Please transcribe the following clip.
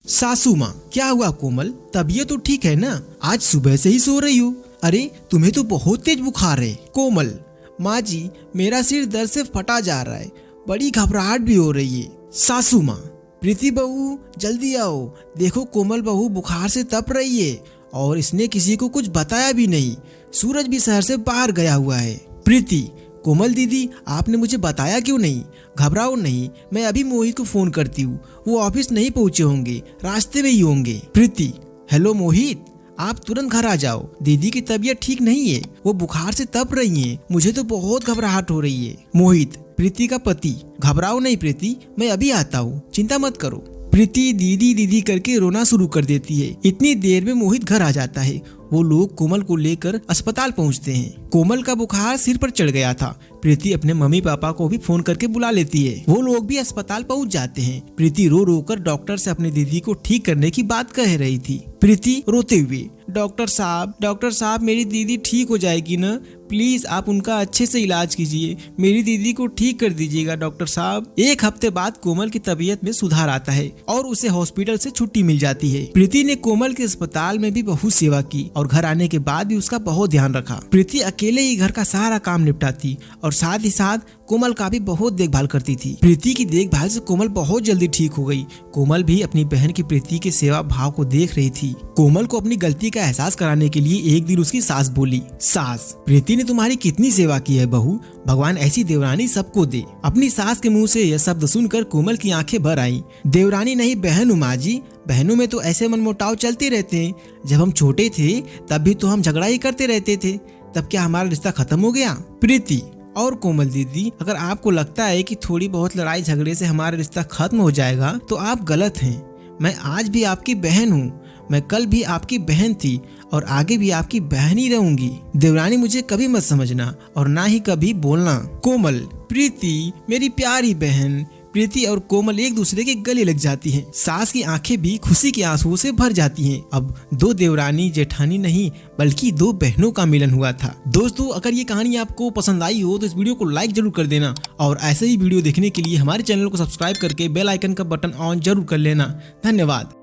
सासू माँ, क्या हुआ कोमल, तबीयत तो ठीक है ना? आज सुबह से ही सो रही हो। अरे तुम्हें तो बहुत तेज बुखार है। कोमल, माँ जी मेरा सिर दर्द से फटा जा रहा है, बड़ी घबराहट भी हो रही है। सासू माँ, प्रीति बहू जल्दी आओ, देखो कोमल बहू बुखार से तप रही है और इसने किसी को कुछ बताया भी नहीं। सूरज भी शहर से बाहर गया हुआ है। प्रीति, कोमल दीदी आपने मुझे बताया क्यों नहीं? घबराओ नहीं, मैं अभी मोहित को फोन करती हूँ, वो ऑफिस नहीं पहुँचे होंगे, रास्ते में ही होंगे। प्रीति, हेलो मोहित, आप तुरंत घर आ जाओ, दीदी की तबीयत ठीक नहीं है, वो बुखार से तप रही हैं, मुझे तो बहुत घबराहट हो रही है। मोहित, प्रीति का पति, घबराओ नहीं प्रीति, मैं अभी आता हूँ, चिंता मत करो। प्रीति दीदी दीदी करके रोना शुरू कर देती है। इतनी देर में मोहित घर आ जाता है। वो लोग कोमल को लेकर अस्पताल पहुंचते हैं। कोमल का बुखार सिर पर चढ़ गया था। प्रीति अपने मम्मी पापा को भी फोन करके बुला लेती है। वो लोग भी अस्पताल पहुंच जाते हैं। प्रीति रो रो कर डॉक्टर से अपनी दीदी को ठीक करने की बात कह रही थी। प्रीति रोते हुए, डॉक्टर साहब मेरी दीदी ठीक हो जाएगी ना? प्लीज आप उनका अच्छे से इलाज कीजिए, मेरी दीदी को ठीक कर दीजिएगा डॉक्टर साहब। एक हफ्ते बाद कोमल की तबीयत में सुधार आता है और उसे हॉस्पिटल से छुट्टी मिल जाती है। प्रीति ने कोमल के अस्पताल में भी बहुत सेवा की और घर आने के बाद भी उसका बहुत ध्यान रखा। प्रीति अकेले ही घर का सारा काम निपटाती और साथ ही साथ कोमल का भी बहुत देखभाल करती थी। प्रीति की देखभाल से कोमल बहुत जल्दी ठीक हो गई। कोमल भी अपनी बहन की प्रीति के सेवा भाव को देख रही थी। कोमल को अपनी गलती का एहसास कराने के लिए एक दिन उसकी सास बोली, सास, प्रीति ने तुम्हारी कितनी सेवा की है बहू, भगवान ऐसी देवरानी सबको दे। अपनी सास के मुंह से यह शब्द सुनकर कोमल की आंखें भर आईं। देवरानी नहीं बहन हूँ माँ जी, बहनों में तो ऐसे मनमुटाव चलते रहते हैं। जब हम छोटे थे तब भी तो हम झगड़ा ही करते रहते थे, तब क्या हमारा रिश्ता खत्म हो गया? प्रीति और कोमल दीदी, अगर आपको लगता है कि थोड़ी बहुत लड़ाई झगड़े से हमारा रिश्ता खत्म हो जाएगा तो आप गलत हैं। मैं आज भी आपकी बहन हूँ, मैं कल भी आपकी बहन थी और आगे भी आपकी बहन ही रहूंगी। देवरानी मुझे कभी मत समझना और ना ही कभी बोलना। कोमल, प्रीति मेरी प्यारी बहन। प्रीति और कोमल एक दूसरे के गले लग जाती हैं। सास की आंखें भी खुशी के आंसुओं से भर जाती हैं। अब दो देवरानी जेठानी नहीं बल्कि दो बहनों का मिलन हुआ था। दोस्तों, अगर ये कहानी आपको पसंद आई हो तो इस वीडियो को लाइक जरूर कर देना और ऐसे ही वीडियो देखने के लिए हमारे चैनल को सब्सक्राइब करके बेल आइकन का बटन ऑन जरूर कर लेना। धन्यवाद।